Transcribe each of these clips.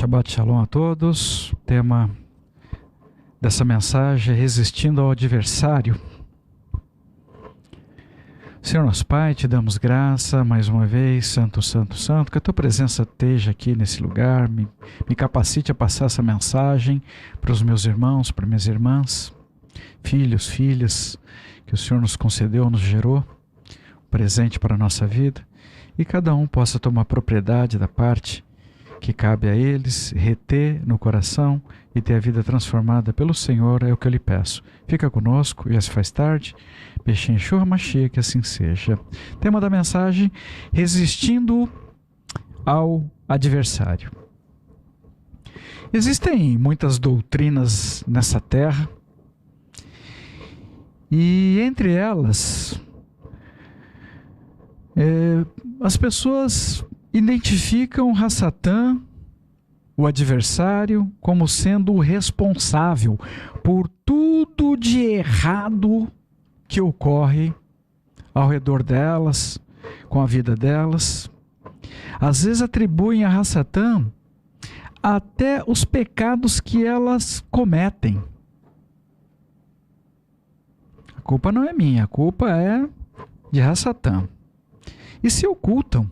Shabbat Shalom a todos. O tema dessa mensagem é resistindo ao adversário. Senhor nosso Pai, te damos graça mais uma vez, Santo, Santo, Santo, que a tua presença esteja aqui nesse lugar, me capacite a passar essa mensagem para os meus irmãos, para minhas irmãs, filhos, filhas, que o Senhor nos concedeu, nos gerou, um presente para a nossa vida, e cada um possa tomar propriedade da parte que cabe a eles, reter no coração e ter a vida transformada pelo Senhor, é o que eu lhe peço. Fica conosco, já se faz tarde, Peshem Shur Mashiach, que assim seja. Tema da mensagem, resistindo ao adversário. Existem muitas doutrinas nessa terra, e entre elas, as pessoas identificam Hassatan, o adversário, como sendo o responsável por tudo de errado que ocorre ao redor delas, com a vida delas. Às vezes atribuem a Hassatan até os pecados que elas cometem. A culpa não é minha, a culpa é de Hassatan. E se ocultam,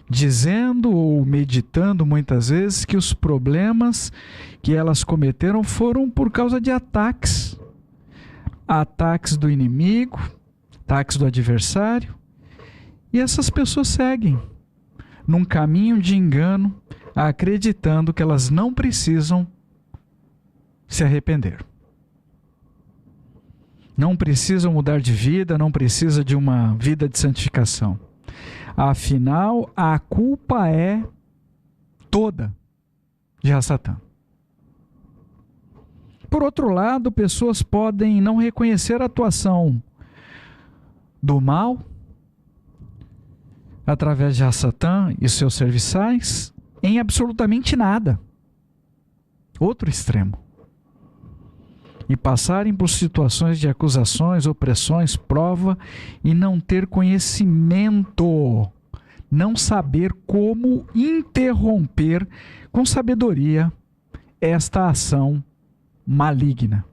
dizendo ou meditando muitas vezes que os problemas que elas cometeram foram por causa de ataques do inimigo, ataques do adversário, e essas pessoas seguem num caminho de engano, acreditando que elas não precisam se arrepender. Não precisam mudar de vida, não precisa de uma vida de santificação. Afinal, a culpa é toda de Hassatan. Por outro lado, pessoas podem não reconhecer a atuação do mal através de Hassatan e seus serviçais em absolutamente nada. Outro extremo. E passarem por situações de acusações, opressões, prova e não ter conhecimento, não saber como interromper com sabedoria esta ação maligna.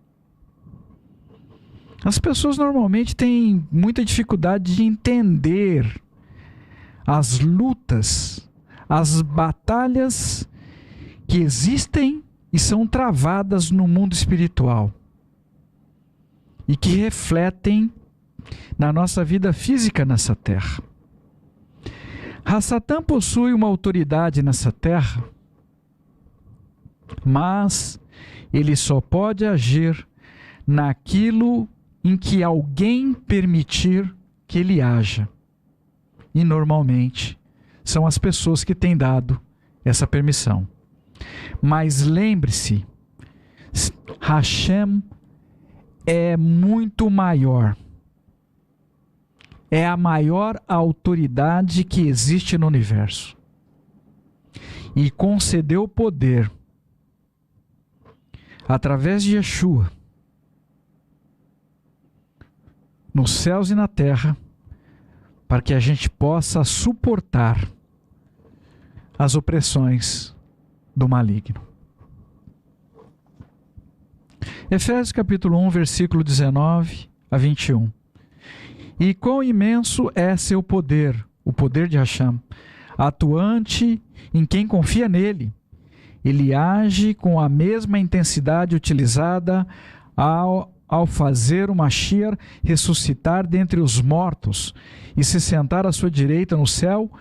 As pessoas normalmente têm muita dificuldade de entender as lutas, as batalhas que existem e são travadas no mundo espiritual e que refletem na nossa vida física nessa terra. Hassatan possui uma autoridade nessa terra, mas ele só pode agir naquilo em que alguém permitir que ele haja. E normalmente são as pessoas que têm dado essa permissão. Mas lembre-se, Hashem é muito maior. É a maior autoridade que existe no universo. E concedeu poder através de Yeshua nos céus e na terra para que a gente possa suportar as opressões do maligno. Efésios capítulo 1, versículo 19 a 21. E quão imenso é seu poder, o poder de Hashem, atuante em quem confia nele. Ele age com a mesma intensidade utilizada ao fazer o Mashiach ressuscitar dentre os mortos e se sentar à sua direita no céu,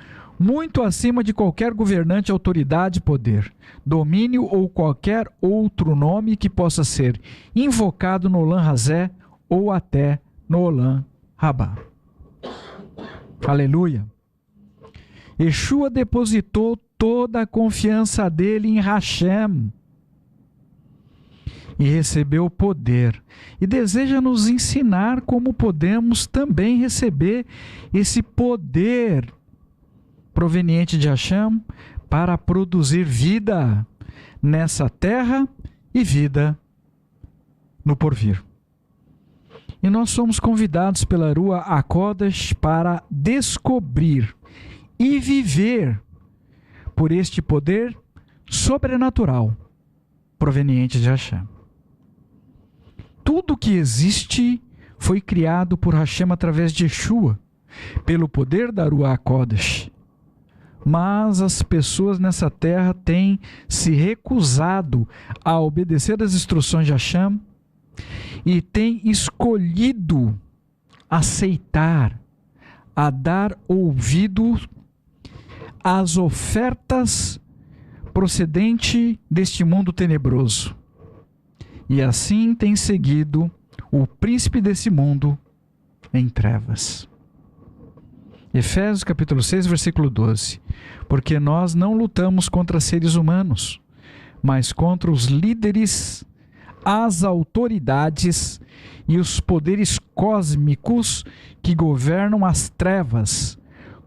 muito acima de qualquer governante, autoridade, poder, domínio ou qualquer outro nome que possa ser invocado no Olam Hazé ou até no Olam Rabá. Aleluia! Yeshua depositou toda a confiança dele em Hashem e recebeu o poder e deseja nos ensinar como podemos também receber esse poder proveniente de Hashem para produzir vida nessa terra e vida no porvir. E nós somos convidados pela Rua HaKodesh para descobrir e viver por este poder sobrenatural proveniente de Hashem. Tudo que existe foi criado por Hashem através de Yeshua, pelo poder da Ruach HaKodesh. Mas as pessoas nessa terra têm se recusado a obedecer às instruções de Hashem e têm escolhido aceitar, a dar ouvido às ofertas procedentes deste mundo tenebroso. E assim tem seguido o príncipe desse mundo em trevas. Efésios capítulo 6, versículo 12. Porque nós não lutamos contra seres humanos, mas contra os líderes, as autoridades e os poderes cósmicos que governam as trevas,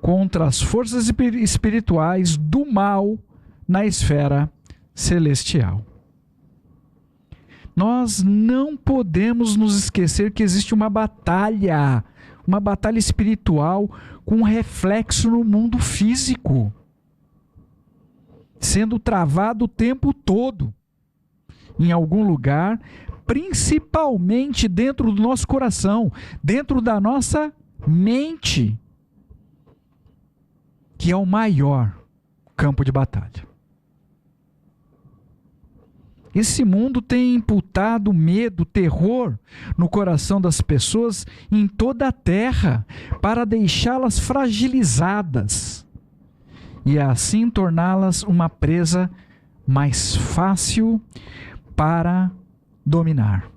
contra as forças espirituais do mal na esfera celestial. Nós não podemos nos esquecer que existe uma batalha espiritual com reflexo no mundo físico, sendo travado o tempo todo, em algum lugar, principalmente dentro do nosso coração, dentro da nossa mente, que é o maior campo de batalha. Esse mundo tem imputado medo, terror no coração das pessoas em toda a terra, para deixá-las fragilizadas e assim torná-las uma presa mais fácil para dominar.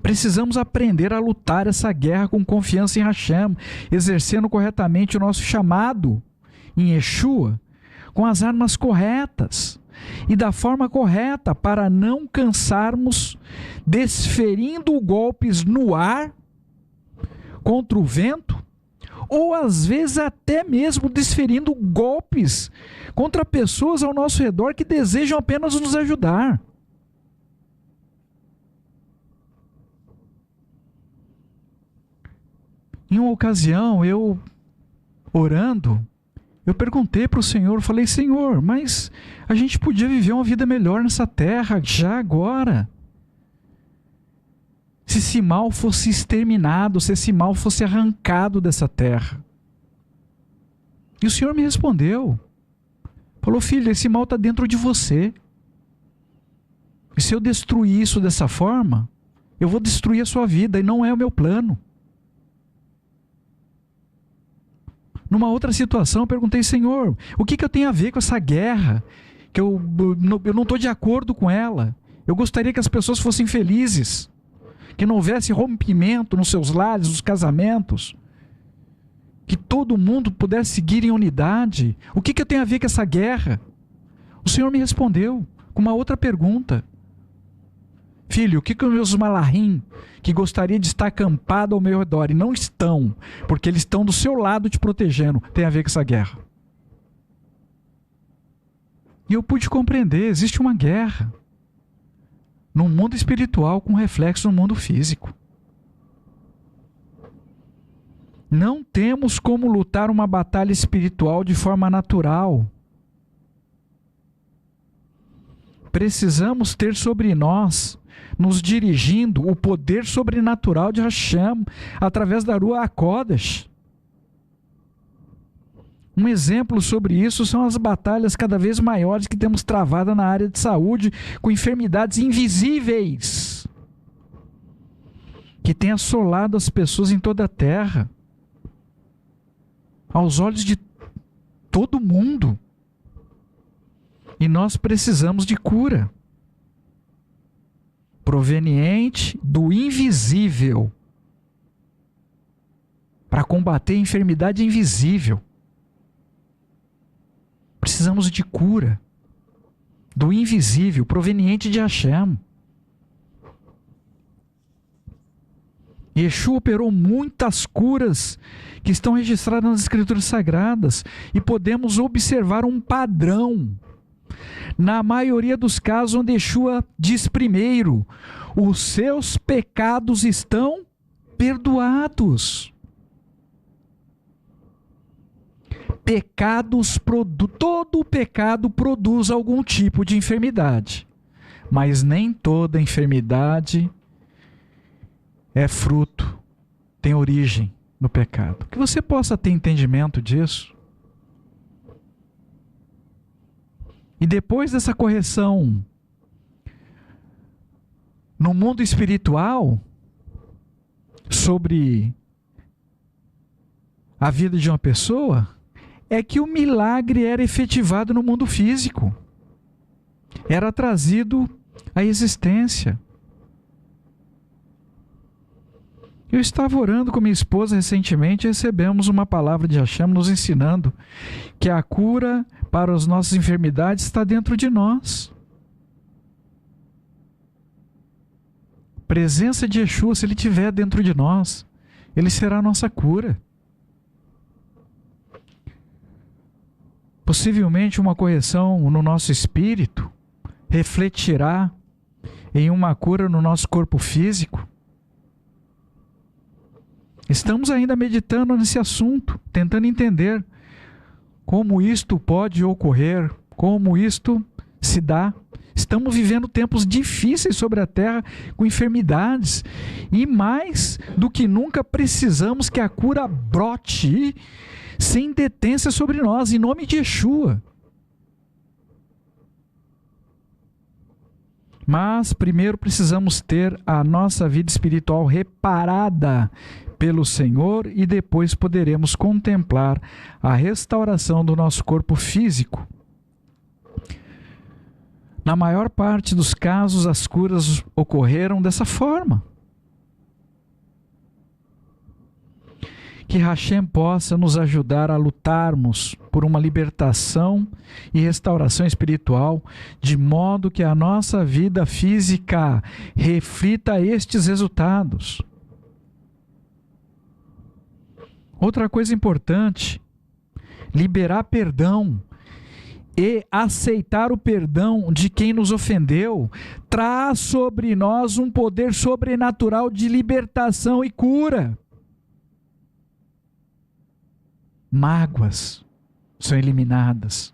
Precisamos aprender a lutar essa guerra com confiança em Hashem, exercendo corretamente o nosso chamado em Yeshua, com as armas corretas e da forma correta, para não cansarmos desferindo golpes no ar, contra o vento, ou às vezes até mesmo desferindo golpes contra pessoas ao nosso redor que desejam apenas nos ajudar. Em uma ocasião, eu orando, eu perguntei para o Senhor, falei: Senhor, mas a gente podia viver uma vida melhor nessa terra já agora. Se esse mal fosse exterminado, se esse mal fosse arrancado dessa terra. E o Senhor me respondeu, falou: filho, esse mal está dentro de você. E se eu destruir isso dessa forma, eu vou destruir a sua vida, e não é o meu plano. Numa outra situação, eu perguntei: Senhor, o que eu tenho a ver com essa guerra? Que eu não estou de acordo com ela. Eu gostaria que as pessoas fossem felizes, que não houvesse rompimento nos seus lares, nos casamentos, que todo mundo pudesse seguir em unidade. O que eu tenho a ver com essa guerra? O Senhor me respondeu com uma outra pergunta: filho, o que os meus malahim, que gostaria de estar acampado ao meu redor e não estão, porque eles estão do seu lado te protegendo, tem a ver com essa guerra? E eu pude compreender, existe uma guerra no mundo espiritual com reflexo no mundo físico. Não temos como lutar uma batalha espiritual de forma natural. Precisamos ter sobre nós, nos dirigindo, o poder sobrenatural de Hashem, através da Ruach HaKodesh. Um exemplo sobre isso são as batalhas cada vez maiores que temos travada na área de saúde, com enfermidades invisíveis, que têm assolado as pessoas em toda a terra, aos olhos de todo mundo. E nós precisamos de cura proveniente do invisível, para combater a enfermidade invisível. Precisamos de cura do invisível, proveniente de Hashem. Yeshua operou muitas curas que estão registradas nas Escrituras Sagradas, e podemos observar um padrão. Na maioria dos casos, onde Yeshua diz primeiro: os seus pecados estão perdoados. todo pecado produz algum tipo de enfermidade, mas nem toda enfermidade é fruto, tem origem no pecado. Que você possa ter entendimento disso. E depois dessa correção no mundo espiritual sobre a vida de uma pessoa, é que o milagre era efetivado no mundo físico. Era trazido à existência. Eu estava orando com minha esposa recentemente e recebemos uma palavra de Hashem nos ensinando que a cura para as nossas enfermidades está dentro de nós. Presença de Yeshua, se Ele estiver dentro de nós, Ele será a nossa cura. Possivelmente uma correção no nosso espírito refletirá em uma cura no nosso corpo físico. Estamos ainda meditando nesse assunto, tentando entender como isto pode ocorrer, como isto se dá. Estamos vivendo tempos difíceis sobre a terra, com enfermidades, e mais do que nunca precisamos que a cura brote sem detência sobre nós, em nome de Yeshua. Mas primeiro precisamos ter a nossa vida espiritual reparada pelo Senhor e depois poderemos contemplar a restauração do nosso corpo físico. Na maior parte dos casos, as curas ocorreram dessa forma. Que Hashem possa nos ajudar a lutarmos por uma libertação e restauração espiritual, de modo que a nossa vida física reflita estes resultados. Outra coisa importante, liberar perdão e aceitar o perdão de quem nos ofendeu, traz sobre nós um poder sobrenatural de libertação e cura. Mágoas são eliminadas.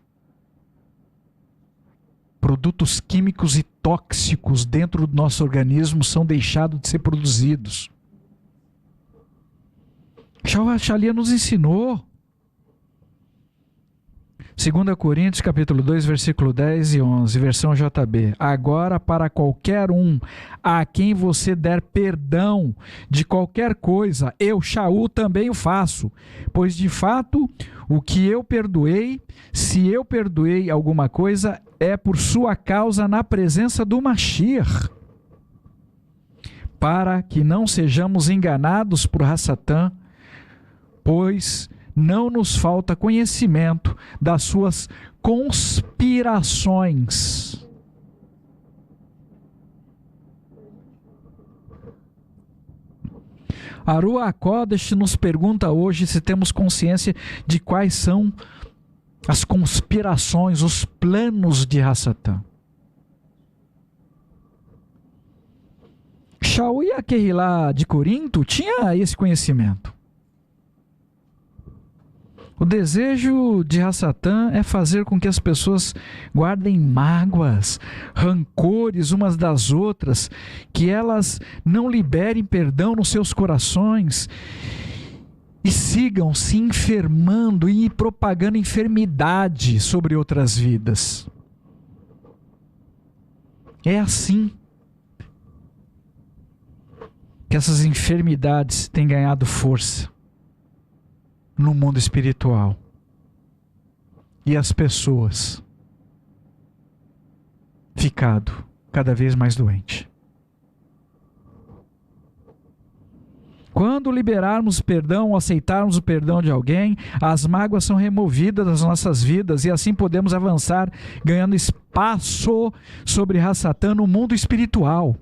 Produtos químicos e tóxicos dentro do nosso organismo são deixados de ser produzidos. Shalia nos ensinou. 2 Coríntios capítulo 2, versículo 10 e 11, versão JB. Agora, para qualquer um a quem você der perdão de qualquer coisa, eu, Shaul, também o faço. Pois, de fato, o que eu perdoei, se eu perdoei alguma coisa, é por sua causa na presença do Mashiach. Para que não sejamos enganados por Hassatã, pois não nos falta conhecimento das suas conspirações. Arua Kodesh nos pergunta hoje se temos consciência de quais são as conspirações, os planos de Hassatã. Shaul e Aquilá de Corinto tinha esse conhecimento. O desejo de Hassatã é fazer com que as pessoas guardem mágoas, rancores umas das outras, que elas não liberem perdão nos seus corações e sigam se enfermando e propagando enfermidade sobre outras vidas. É assim que essas enfermidades têm ganhado força no mundo espiritual. E as pessoas ficado cada vez mais doentes. Quando liberarmos perdão, ou aceitarmos o perdão de alguém, as mágoas são removidas das nossas vidas e assim podemos avançar, ganhando espaço sobre Hassatã no mundo espiritual.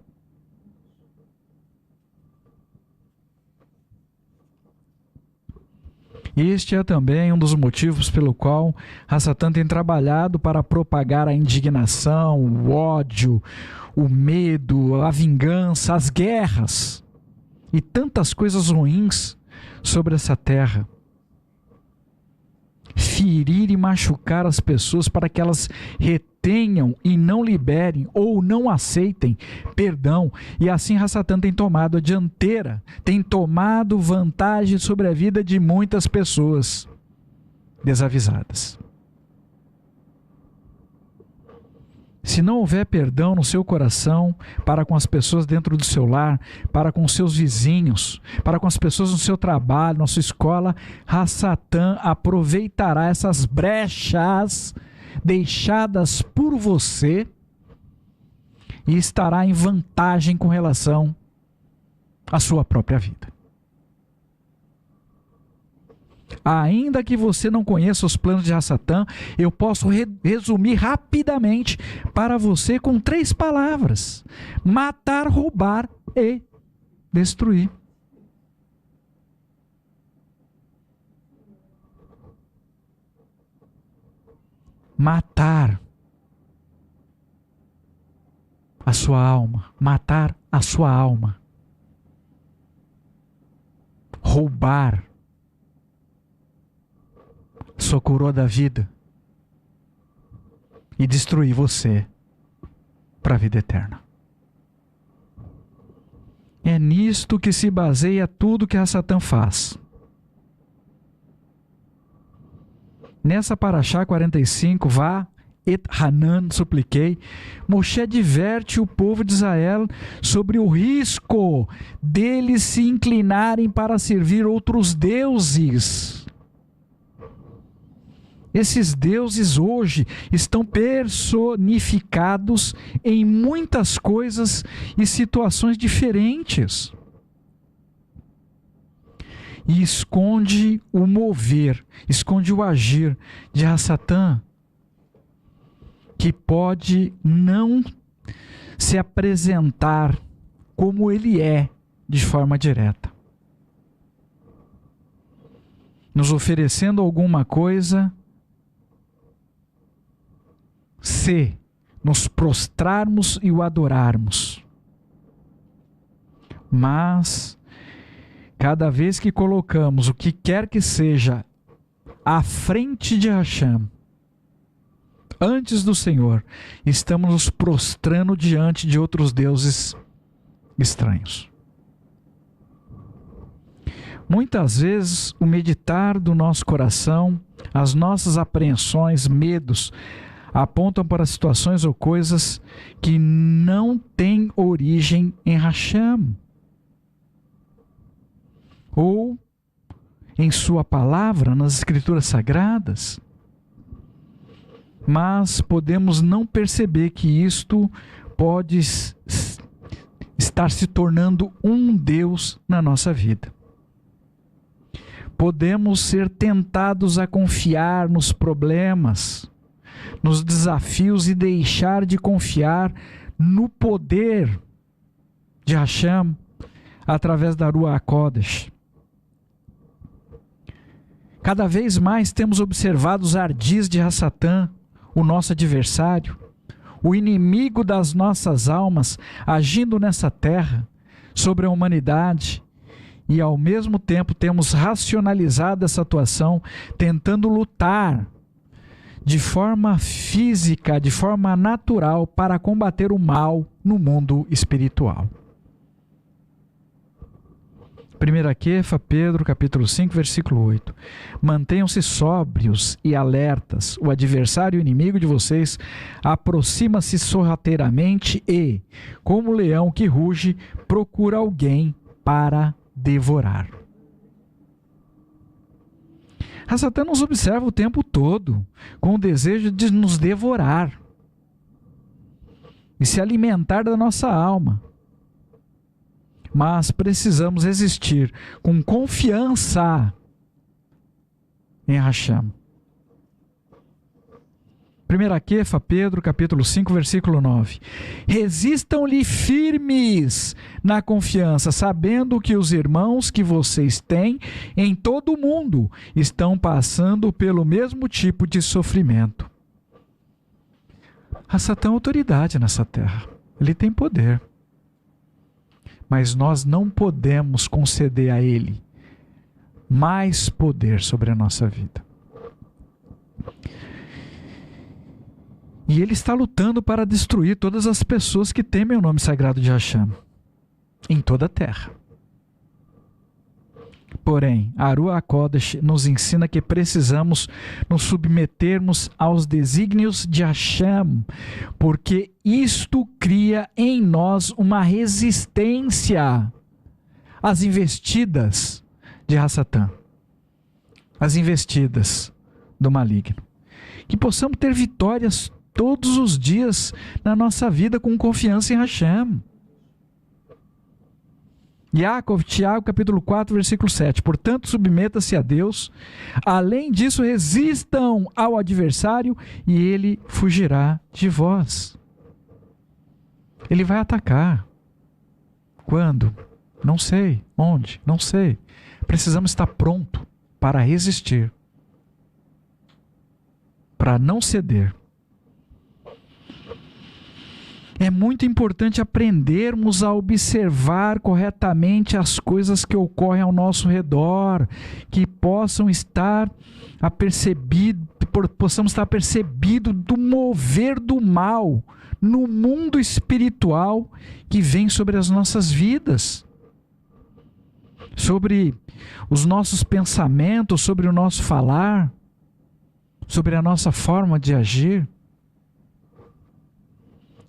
Este é também um dos motivos pelo qual Hassatã tem trabalhado para propagar a indignação, o ódio, o medo, a vingança, as guerras e tantas coisas ruins sobre essa terra. ferir e machucar as pessoas para que elas retenham e não liberem ou não aceitem perdão. E assim Hasatan tem tomado a dianteira, tem tomado vantagem sobre a vida de muitas pessoas desavisadas. Se não houver perdão no seu coração para com as pessoas dentro do seu lar, para com os seus vizinhos, para com as pessoas no seu trabalho, na sua escola, Hasatan aproveitará essas brechas deixadas por você e estará em vantagem com relação à sua própria vida. Ainda que você não conheça os planos de Hasatan, eu posso resumir rapidamente para você com 3 palavras: matar, roubar e destruir. Matar a sua alma, matar a sua alma. Roubar sua coroa da vida e destruir você para a vida eterna. É nisto que se baseia tudo que Hasatan faz. Nessa Parashá 45, vá et Hanan, supliquei, Moshe adverte o povo de Israel sobre o risco deles se inclinarem para servir outros deuses. Esses deuses hoje estão personificados em muitas coisas e situações diferentes. E esconde o mover, esconde o agir de Hasatan, que pode não se apresentar como ele é de forma direta, nos oferecendo alguma coisa. Se nos prostrarmos e o adorarmos. Mas, cada vez que colocamos o que quer que seja à frente de Hashem, antes do Senhor, estamos nos prostrando diante de outros deuses estranhos. Muitas vezes, o meditar do nosso coração, as nossas apreensões, medos, apontam para situações ou coisas que não têm origem em Hashem, ou em sua palavra, nas escrituras sagradas. Mas podemos não perceber que isto pode estar se tornando um Deus na nossa vida. Podemos ser tentados a confiar nos problemas, nos desafios e deixar de confiar no poder de Hashem através da Ruach HaKodesh. Cada vez mais temos observado os ardis de Hasatan, o nosso adversário, o inimigo das nossas almas, agindo nessa terra, sobre a humanidade, e ao mesmo tempo temos racionalizado essa atuação, tentando lutar de forma física, de forma natural, para combater o mal no mundo espiritual. 1 Kefa, Pedro, capítulo 5, versículo 8. Mantenham-se sóbrios e alertas. O adversário inimigo de vocês aproxima-se sorrateiramente e, como leão que ruge, procura alguém para devorar. Hasatan nos observa o tempo todo, com o desejo de nos devorar e se alimentar da nossa alma. Mas precisamos resistir com confiança em Hashem. 1 Kefa, Pedro, capítulo 5, versículo 9. Resistam-lhe firmes na confiança, sabendo que os irmãos que vocês têm em todo o mundo estão passando pelo mesmo tipo de sofrimento. Hasatan tem autoridade nessa terra. Ele tem poder. Mas nós não podemos conceder a ele mais poder sobre a nossa vida. E ele está lutando para destruir todas as pessoas que temem o nome sagrado de Hashem em toda a terra. Porém, a Ruach HaKodesh nos ensina que precisamos nos submetermos aos desígnios de Hashem, porque isto cria em nós uma resistência às investidas de Hassatan, às investidas do maligno. Que possamos ter vitórias todos os dias na nossa vida com confiança em Hashem. Tiago, capítulo 4, versículo 7. Portanto, submeta-se a Deus. Além disso, resistam ao adversário e ele fugirá de vós. Ele vai atacar. Quando? Não sei. Onde? Não sei. Precisamos estar pronto para resistir, para não ceder. É muito importante aprendermos a observar corretamente as coisas que ocorrem ao nosso redor, que possamos estar apercebidos do mover do mal no mundo espiritual que vem sobre as nossas vidas, sobre os nossos pensamentos, sobre o nosso falar, sobre a nossa forma de agir.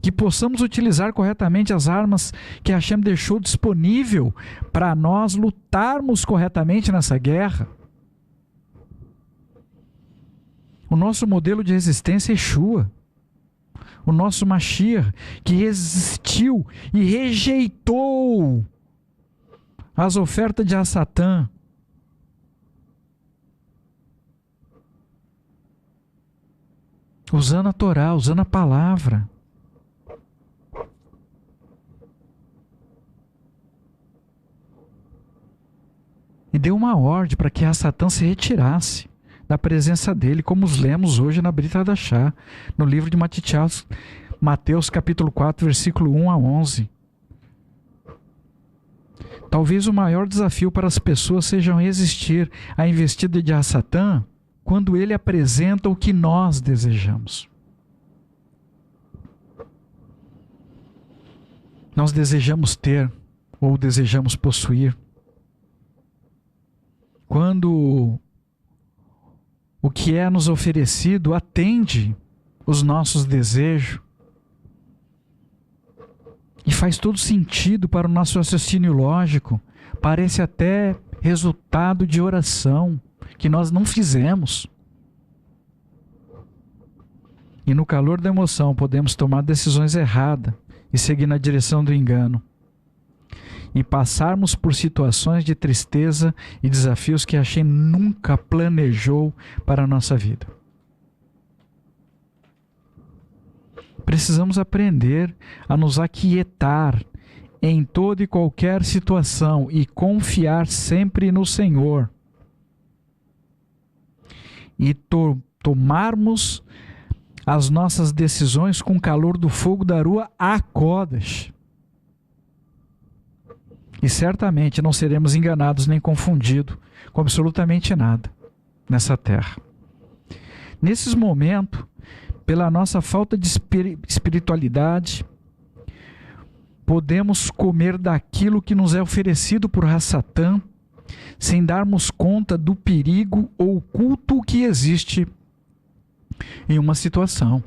Que possamos utilizar corretamente as armas que Hashem deixou disponível para nós lutarmos corretamente nessa guerra. O nosso modelo de resistência é Yeshua, o nosso Mashiach, que resistiu e rejeitou as ofertas de Hassatan. Usando a Torá, usando a palavra. E deu uma ordem para que Hassatan se retirasse da presença dele, como os lemos hoje na Brit Hadashah, no livro de Mateus capítulo 4, versículo 1 a 11. Talvez o maior desafio para as pessoas seja resistir à investida de Hassatan quando ele apresenta o que nós desejamos. Nós desejamos ter ou desejamos possuir. Quando o que é nos oferecido atende os nossos desejos e faz todo sentido para o nosso raciocínio lógico, parece até resultado de oração que nós não fizemos. E no calor da emoção podemos tomar decisões erradas e seguir na direção do engano. E passarmos por situações de tristeza e desafios que Hashem nunca planejou para a nossa vida. Precisamos aprender a nos aquietar em toda e qualquer situação e confiar sempre no Senhor. E tomarmos as nossas decisões com o calor do fogo da Ruach HaKodesh. E certamente não seremos enganados nem confundidos com absolutamente nada nessa terra. Nesses momentos, pela nossa falta de espiritualidade, podemos comer daquilo que nos é oferecido por Hassatan, sem darmos conta do perigo oculto que existe em uma situação.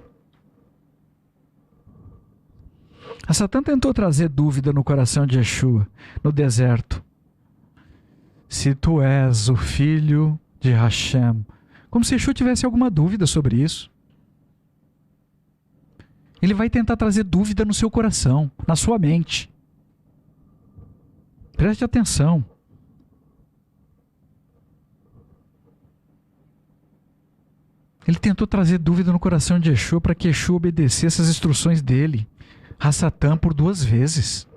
Hassatan tentou trazer dúvida no coração de Yeshua, no deserto. Se tu és o filho de Hashem. Como se Yeshua tivesse alguma dúvida sobre isso. Ele vai tentar trazer dúvida no seu coração, na sua mente. Preste atenção. Ele tentou trazer dúvida no coração de Yeshua para que Yeshua obedecesse as instruções dele. Hassatan por 2 vezes.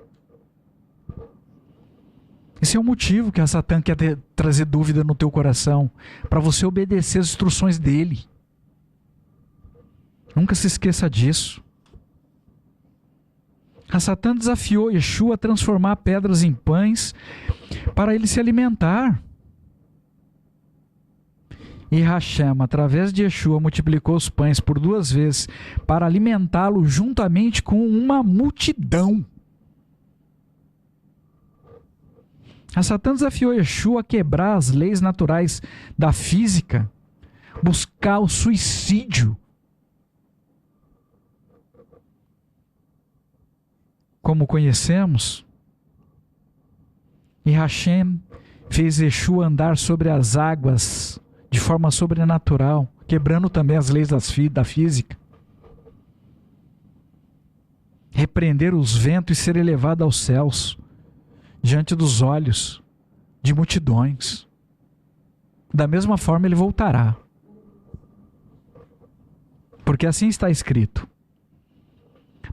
Esse é o motivo que Hassatan quer trazer dúvida no teu coração, para você obedecer as instruções dele. Nunca se esqueça disso. Hassatan desafiou Yeshua a transformar pedras em pães para ele se alimentar. E Hashem, através de Yeshua, multiplicou os pães por 2 vezes para alimentá-lo juntamente com uma multidão. A Satã desafiou Yeshua a quebrar as leis naturais da física, buscar o suicídio. Como conhecemos, e Hashem fez Yeshua andar sobre as águas de forma sobrenatural, quebrando também as leis da física. Repreender os ventos e ser elevado aos céus, diante dos olhos de multidões. Da mesma forma ele voltará. Porque assim está escrito.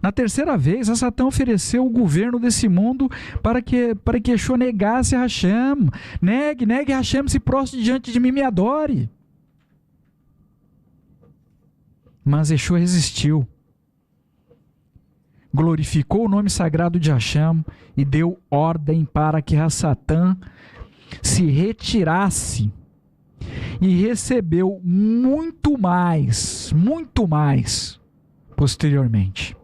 Na terceira vez, a Satã ofereceu o governo desse mundo para que Yeshua negasse a Hashem. Negue Hashem, se prostre diante de mim e me adore. Mas Yeshua resistiu. Glorificou o nome sagrado de Hashem e deu ordem para que a Satã se retirasse. E recebeu muito mais posteriormente.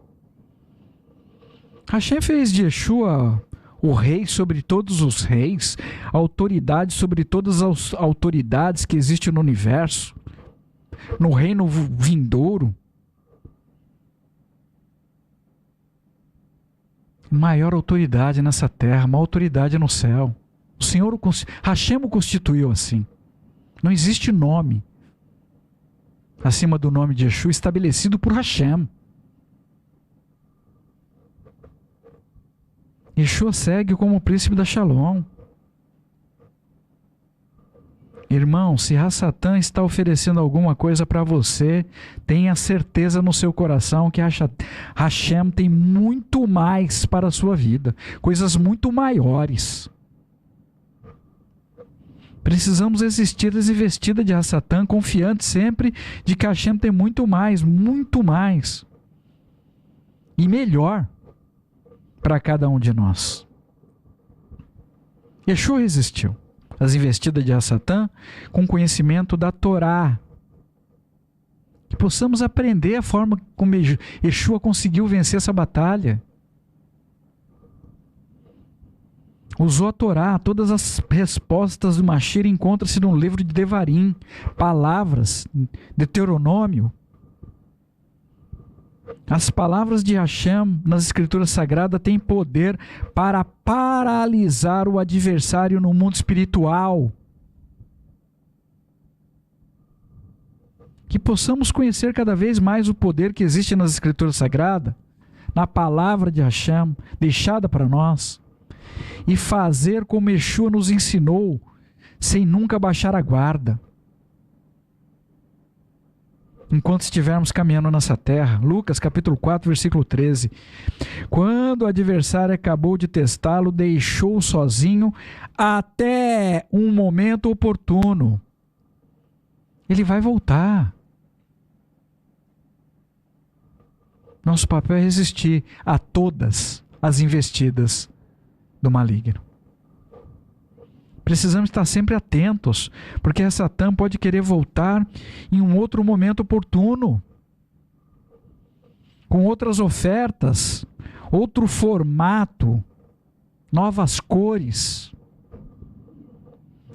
Hashem fez de Yeshua o rei sobre todos os reis, autoridade sobre todas as autoridades que existem no universo, no reino vindouro. Maior autoridade nessa terra, maior autoridade no céu. O Senhor, Hashem o constituiu assim. Não existe nome acima do nome de Yeshua estabelecido por Hashem. Yeshua segue como o príncipe da Shalom. Irmão, se Satã está oferecendo alguma coisa para você, tenha certeza no seu coração que Hashem tem muito mais para a sua vida, coisas muito maiores. Precisamos existir desinvestida de Satã, confiante sempre de que Hashem tem muito mais e melhor para cada um de nós. Yeshua resistiu às investidas de Satã com conhecimento da Torá. Que possamos aprender a forma como Yeshua conseguiu vencer essa batalha. Usou a Torá, todas as respostas do Machir encontram-se no livro de Devarim, palavras de Deuteronômio. As palavras de Hashem nas Escrituras Sagradas têm poder para paralisar o adversário no mundo espiritual. Que possamos conhecer cada vez mais o poder que existe nas Escrituras Sagradas, na palavra de Hashem, deixada para nós, e fazer como Yeshua nos ensinou, sem nunca baixar a guarda. Enquanto estivermos caminhando nessa terra, Lucas capítulo 4, versículo 13. Quando o adversário acabou de testá-lo, deixou-o sozinho até um momento oportuno. Ele vai voltar. Nosso papel é resistir a todas as investidas do maligno. Precisamos estar sempre atentos, porque Satã pode querer voltar em um outro momento oportuno, com outras ofertas, outro formato, novas cores.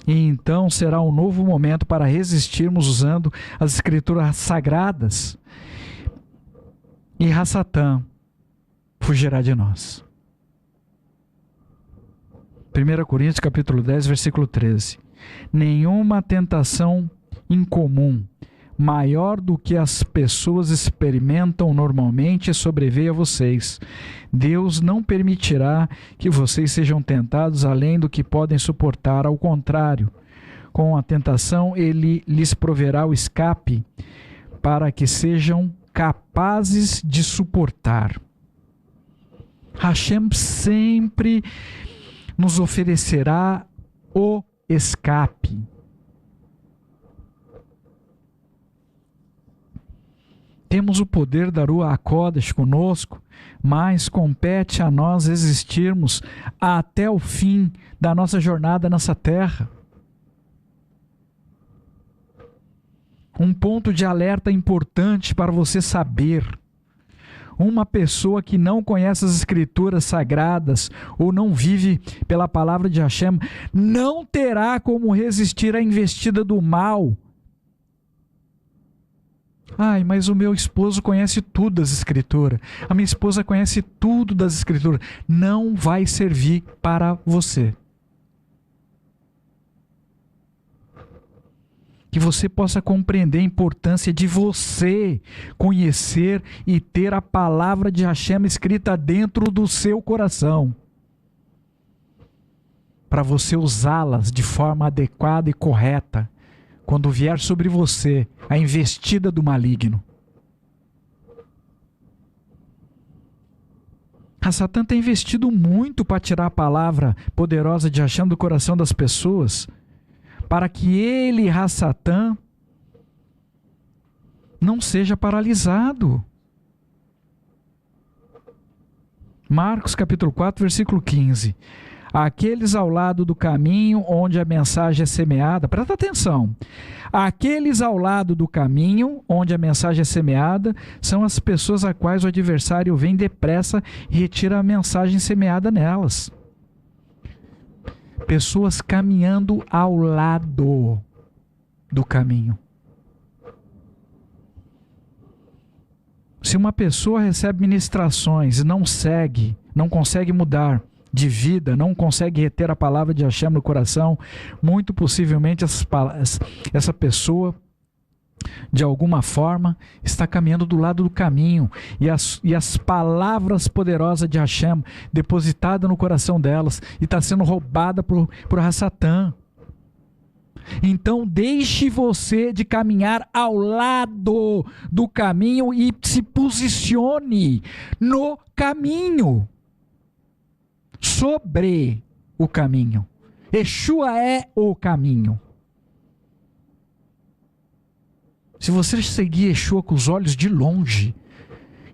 E então será um novo momento para resistirmos usando as Escrituras Sagradas. E Satã fugirá de nós. 1 Coríntios capítulo 10, versículo 13. Nenhuma tentação incomum, maior do que as pessoas experimentam normalmente, sobreveio a vocês. Deus não permitirá que vocês sejam tentados além do que podem suportar. Ao contrário, com a tentação, Ele lhes proverá o escape para que sejam capazes de suportar. Hashem sempre nos oferecerá o escape. Temos o poder da Ruach HaKodesh conosco, mas compete a nós existirmos até o fim da nossa jornada nessa terra. Um ponto de alerta importante para você saber. Uma pessoa que não conhece as escrituras sagradas ou não vive pela palavra de Hashem não terá como resistir à investida do mal. Ai, mas o meu esposo conhece tudo das escrituras. A minha esposa conhece tudo das escrituras. Não vai servir para você. Que você possa compreender a importância de você conhecer e ter a palavra de Hashem escrita dentro do seu coração, para você usá-las de forma adequada e correta, quando vier sobre você a investida do maligno. A Satã tem investido muito para tirar a palavra poderosa de Hashem do coração das pessoas, para que ele, Satã, não seja paralisado. Marcos capítulo 4, versículo 15. Aqueles ao lado do caminho onde a mensagem é semeada, presta atenção, aqueles ao lado do caminho onde a mensagem é semeada são as pessoas a quais o adversário vem depressa e retira a mensagem semeada nelas. Pessoas caminhando ao lado do caminho. Se uma pessoa recebe ministrações e não segue, não consegue mudar de vida, não consegue reter a palavra de Hashem no coração, muito possivelmente essa pessoa, de alguma forma, está caminhando do lado do caminho, e as palavras poderosas de Hashem depositadas no coração delas e está sendo roubada por Satã. Então deixe você de caminhar ao lado do caminho e se posicione no caminho, sobre o caminho. Yeshua é o caminho. Se você seguir Yeshua com os olhos de longe,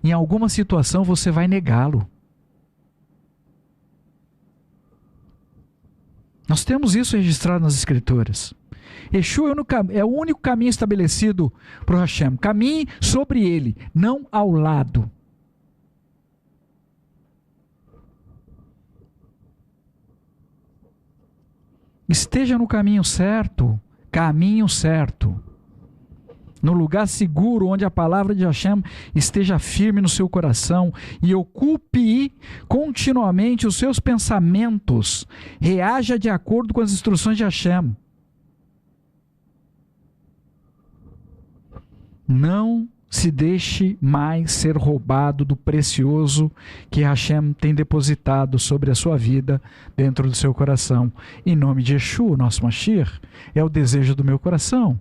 em alguma situação você vai negá-lo. Nós temos isso registrado nas Escrituras. Yeshua é o único caminho estabelecido para o Hashem. Caminhe sobre ele, não ao lado. Esteja no caminho certo, no lugar seguro, onde a palavra de Hashem esteja firme no seu coração e ocupe continuamente os seus pensamentos. Reaja de acordo com as instruções de Hashem. Não se deixe mais ser roubado do precioso que Hashem tem depositado sobre a sua vida, dentro do seu coração. Em nome de Yeshua, nosso Mashiach, é o desejo do meu coração.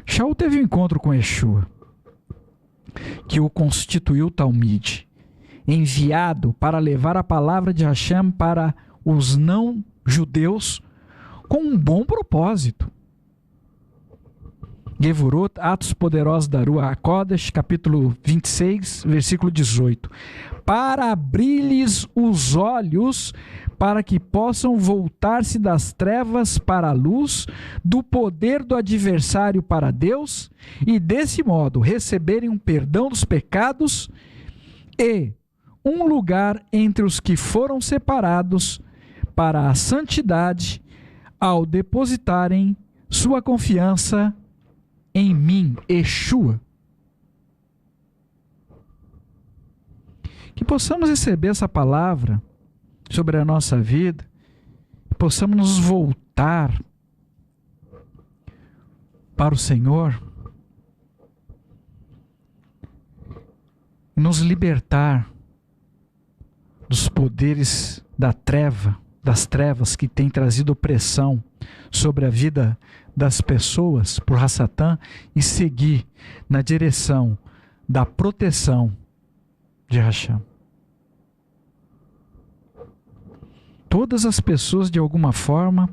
Shaul teve um encontro com Yeshua, que o constituiu Talmide, enviado para levar a palavra de Hashem para os não-judeus com um bom propósito. Gevurot, Atos Poderosos da Ruach HaKodesh, capítulo 26, versículo 18. Para abrir-lhes os olhos, para que possam voltar-se das trevas para a luz, do poder do adversário para Deus, e desse modo receberem um perdão dos pecados e um lugar entre os que foram separados para a santidade, ao depositarem sua confiança em mim, Yeshua. Que possamos receber essa palavra sobre a nossa vida, possamos nos voltar para o Senhor, e nos libertar dos poderes das trevas que têm trazido opressão sobre a vida das pessoas por Satã, e seguir na direção da proteção de Hashem. Todas as pessoas, de alguma forma,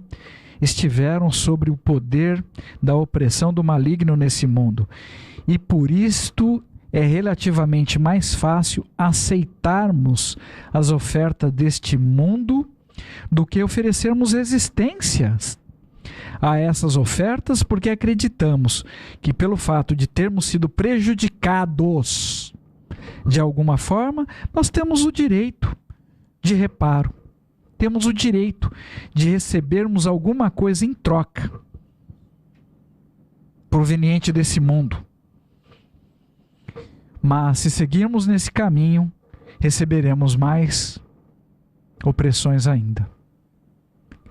estiveram sobre o poder da opressão do maligno nesse mundo, e por isto é relativamente mais fácil aceitarmos as ofertas deste mundo do que oferecermos resistências a essas ofertas porque acreditamos que pelo fato de termos sido prejudicados de alguma forma, nós temos o direito de reparo. Temos o direito de recebermos alguma coisa em troca, proveniente desse mundo. Mas se seguirmos nesse caminho, receberemos mais opressões ainda.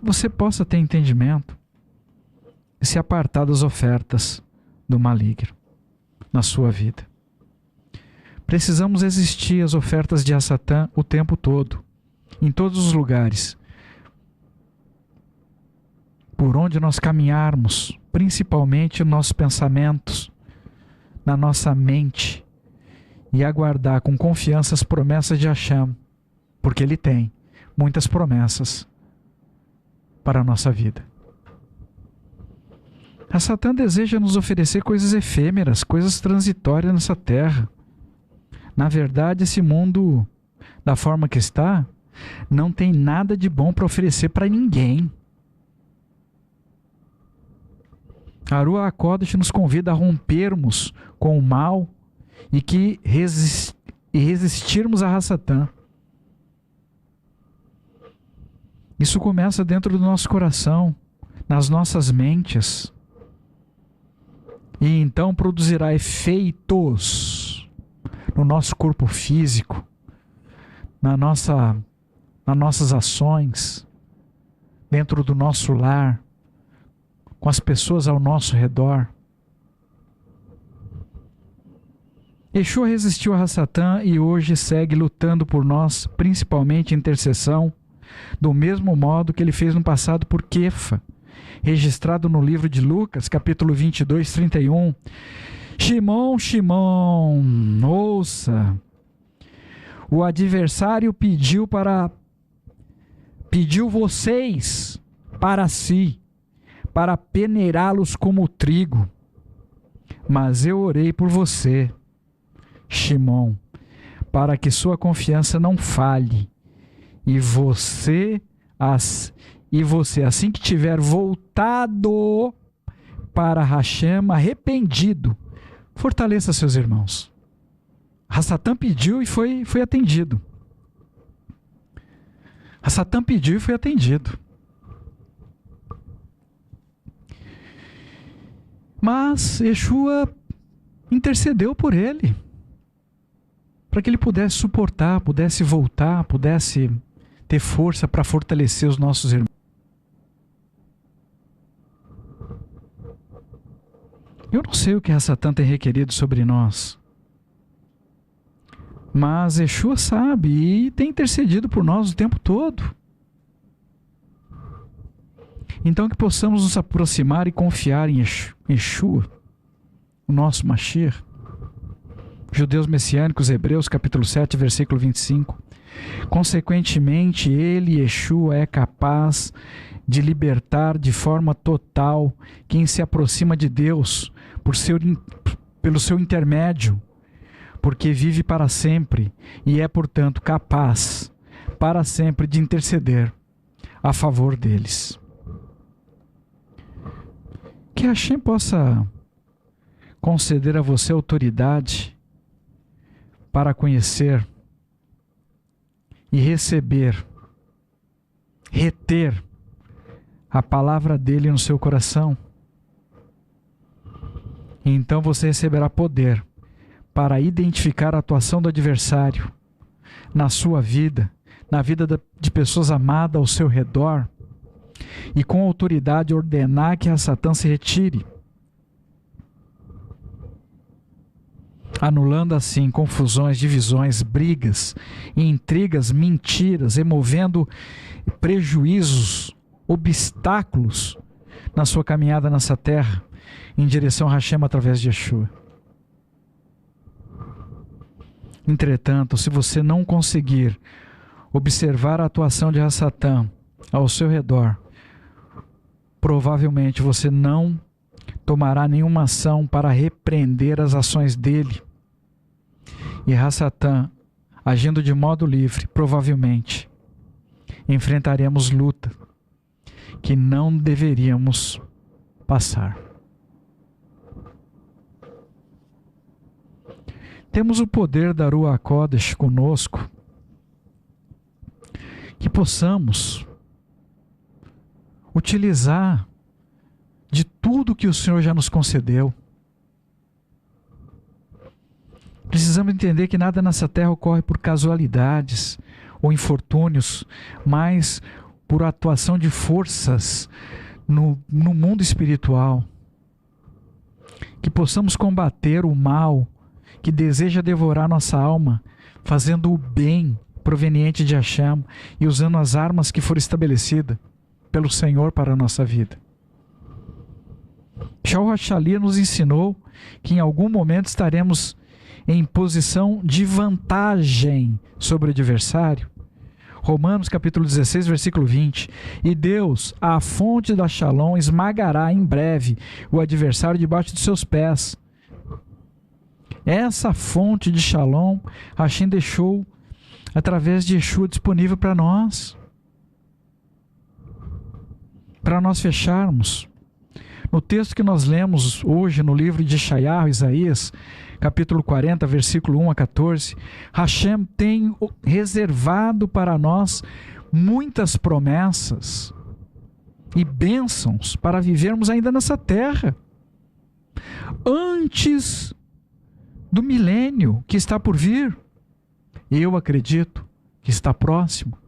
Você possa ter entendimento e se apartar das ofertas do maligno na sua vida. Precisamos resistir às ofertas de Satã o tempo todo, em todos os lugares. Por onde nós caminharmos, principalmente nos nossos pensamentos, na nossa mente, e aguardar com confiança as promessas de Hashem, porque Ele tem muitas promessas para a nossa vida. A Satã deseja nos oferecer coisas efêmeras, coisas transitórias nessa terra. Na verdade, esse mundo, da forma que está, não tem nada de bom para oferecer para ninguém. A Ruach HaKodesh nos convida a rompermos com o mal e que resistirmos a Satã. Isso começa dentro do nosso coração, nas nossas mentes, e então produzirá efeitos no nosso corpo físico, nas nossas ações, dentro do nosso lar, com as pessoas ao nosso redor. Yeshua resistiu a Satã e hoje segue lutando por nós, principalmente em intercessão, do mesmo modo que ele fez no passado por Kefa, registrado no livro de Lucas, capítulo 22, 31. Shimon, Shimon, ouça, o adversário pediu vocês para si, para peneirá-los como trigo, mas eu orei por você, Shimon, para que sua confiança não falhe, e você, assim que tiver voltado para Hashem, arrependido, fortaleça seus irmãos. Satã pediu e foi atendido. Satã pediu e foi atendido. Mas Yeshua intercedeu por ele, para que ele pudesse suportar, pudesse voltar, pudesse ter força para fortalecer os nossos irmãos. Eu não sei o que Satã tem requerido sobre nós, mas Yeshua sabe e tem intercedido por nós o tempo todo. Então que possamos nos aproximar e confiar em Yeshua, o nosso Mashiach. Judeus Messiânicos, Hebreus capítulo 7, versículo 25. Consequentemente, ele, Yeshua, é capaz de libertar de forma total quem se aproxima de Deus pelo seu intermédio, porque vive para sempre e é, portanto, capaz para sempre de interceder a favor deles. Que Hashem possa conceder a você autoridade para conhecer e receber, reter a palavra dele no seu coração. E então você receberá poder para identificar a atuação do adversário na sua vida, na vida de pessoas amadas ao seu redor, e com autoridade ordenar que Satã se retire, anulando assim confusões, divisões, brigas, intrigas, mentiras, removendo prejuízos, obstáculos na sua caminhada nessa terra, em direção a Hashem através de Yeshua. Entretanto, se você não conseguir observar a atuação de Satã ao seu redor, provavelmente você não tomará nenhuma ação para repreender as ações dele. E Satã, agindo de modo livre, provavelmente enfrentaremos luta que não deveríamos passar. Temos o poder da Ruach HaKodesh conosco, que possamos utilizar de tudo que o Senhor já nos concedeu. Precisamos entender que nada nessa terra ocorre por casualidades ou infortúnios, mas por atuação de forças no mundo espiritual. Que possamos combater o mal que deseja devorar nossa alma, fazendo o bem proveniente de Hashem e usando as armas que foram estabelecidas pelo Senhor para a nossa vida. Shaul HaShalih nos ensinou que em algum momento estaremos em posição de vantagem sobre o adversário. Romanos capítulo 16, versículo 20. E Deus, a fonte da Shalom, esmagará em breve o adversário debaixo de seus pés. Essa fonte de Shalom, Hashem deixou através de Yeshua disponível para nós fecharmos. No texto que nós lemos hoje no livro de Yeshayahu, Isaías, capítulo 40, versículo 1 a 14, Hashem tem reservado para nós muitas promessas e bênçãos para vivermos ainda nessa terra, antes do milênio que está por vir. Eu acredito que está próximo,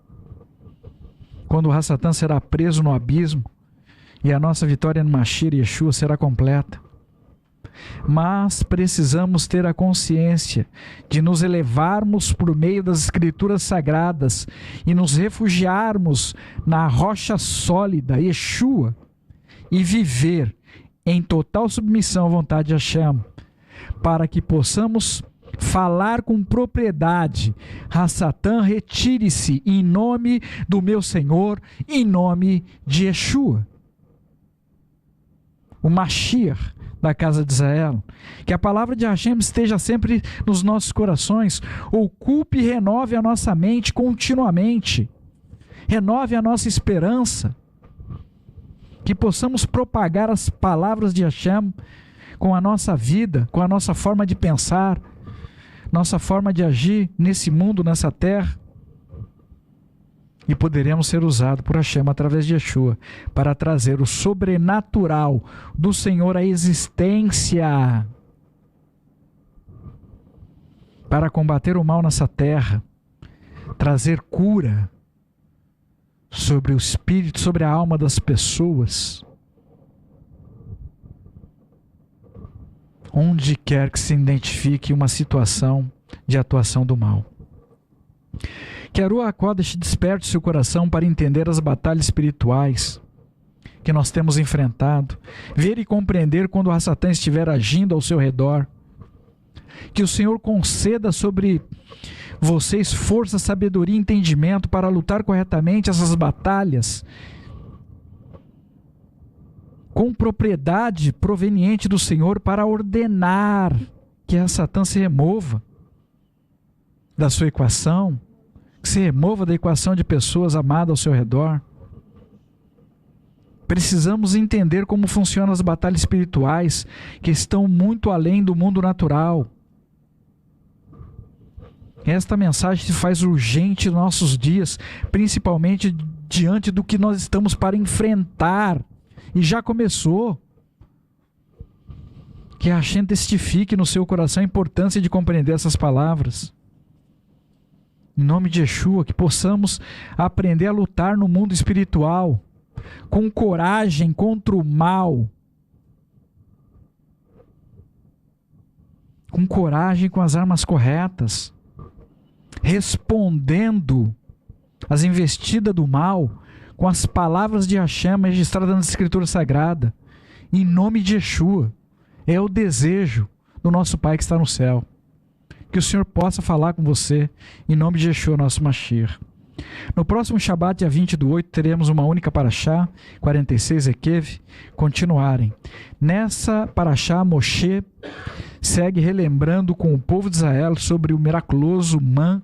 quando o Hassatan será preso no abismo e a nossa vitória no Mashiach Yeshua será completa. Mas precisamos ter a consciência de nos elevarmos por meio das Escrituras Sagradas e nos refugiarmos na rocha sólida, Yeshua, e viver em total submissão à vontade de Hashem, para que possamos falar com propriedade: Hassatan, retire-se em nome do meu Senhor, em nome de Yeshua, o Mashiach da casa de Israel. Que a palavra de Hashem esteja sempre nos nossos corações, ocupe e renove a nossa mente continuamente, renove a nossa esperança, que possamos propagar as palavras de Hashem com a nossa vida, com a nossa forma de pensar, nossa forma de agir nesse mundo, nessa terra, e poderemos ser usados por Hashem através de Yeshua para trazer o sobrenatural do Senhor à existência, para combater o mal nessa terra, trazer cura sobre o espírito, sobre a alma das pessoas, onde quer que se identifique uma situação de atuação do mal. Que a Ruach HaKodesh desperte seu coração para entender as batalhas espirituais que nós temos enfrentado, ver e compreender quando o Hassatan estiver agindo ao seu redor. Que o Senhor conceda sobre vocês força, sabedoria e entendimento para lutar corretamente essas batalhas com propriedade proveniente do Senhor, para ordenar que Hassatan se remova da sua equação, que se remova da equação de pessoas amadas ao seu redor. Precisamos entender como funcionam as batalhas espirituais, que estão muito além do mundo natural. Esta mensagem se faz urgente em nossos dias, principalmente diante do que nós estamos para enfrentar, e já começou. Que a Hashem testifique no seu coração a importância de compreender essas palavras. Em nome de Yeshua, que possamos aprender a lutar no mundo espiritual, com coragem contra o mal, com coragem, com as armas corretas, respondendo às investidas do mal, com as palavras de Hashem registradas na Escritura Sagrada, em nome de Yeshua. É o desejo do nosso Pai que está no céu. Que o Senhor possa falar com você, em nome de Yeshua, nosso Mashiach. No próximo Shabat, dia 20/8, teremos uma única paraxá, 46 Ekev, continuarem. Nessa paraxá, Moshe segue relembrando com o povo de Israel sobre o miraculoso Man,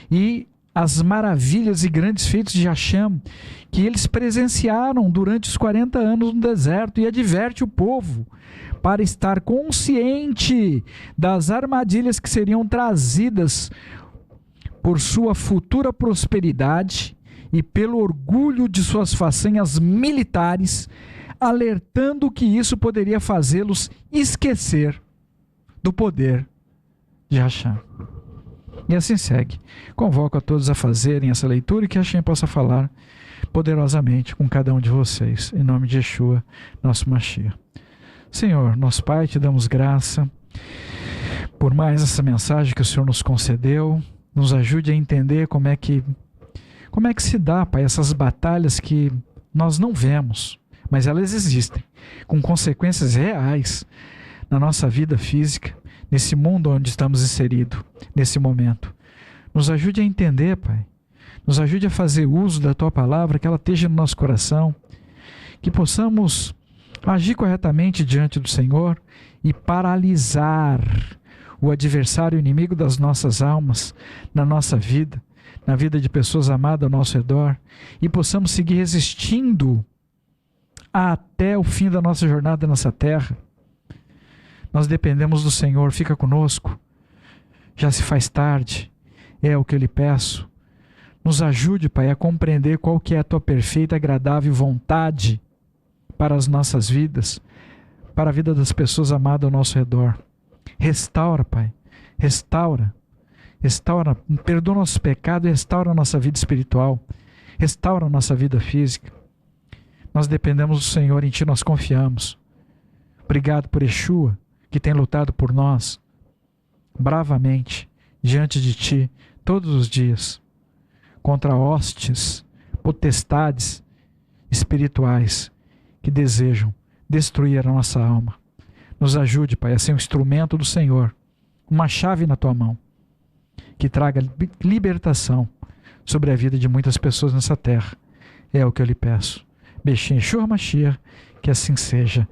e as maravilhas e grandes feitos de Hashem, que eles presenciaram durante os 40 anos no deserto, e adverte o povo para estar consciente das armadilhas que seriam trazidas por sua futura prosperidade e pelo orgulho de suas façanhas militares, alertando que isso poderia fazê-los esquecer do poder de Hashem. E assim segue. Convoco a todos a fazerem essa leitura e que Hashem possa falar poderosamente com cada um de vocês. Em nome de Yeshua, nosso Mashiach. Senhor, nosso Pai, te damos graça por mais essa mensagem que o Senhor nos concedeu. Nos ajude a entender como é que se dá, Pai, essas batalhas que nós não vemos, mas elas existem, com consequências reais na nossa vida física, nesse mundo onde estamos inseridos, nesse momento. Nos ajude a entender, Pai. Nos ajude a fazer uso da Tua palavra, que ela esteja no nosso coração, que possamos agir corretamente diante do Senhor e paralisar o adversário inimigo das nossas almas, na nossa vida, na vida de pessoas amadas ao nosso redor, e possamos seguir resistindo até o fim da nossa jornada nessa terra. Nós dependemos do Senhor, fica conosco. Já se faz tarde, é o que eu lhe peço. Nos ajude, Pai, a compreender qual que é a Tua perfeita e agradável vontade para as nossas vidas, para a vida das pessoas amadas ao nosso redor. Restaura, Pai, restaura, perdoa nossos pecados e restaura a nossa vida espiritual, restaura a nossa vida física. Nós dependemos do Senhor, em Ti nós confiamos. Obrigado por Yeshua, que tem lutado por nós bravamente diante de Ti todos os dias, contra hostes, potestades espirituais que desejam destruir a nossa alma. Nos ajude, Pai, a ser um instrumento do Senhor, uma chave na Tua mão, que traga libertação sobre a vida de muitas pessoas nessa terra. É o que eu lhe peço. Bechim Yeshua Mashiach, que assim seja.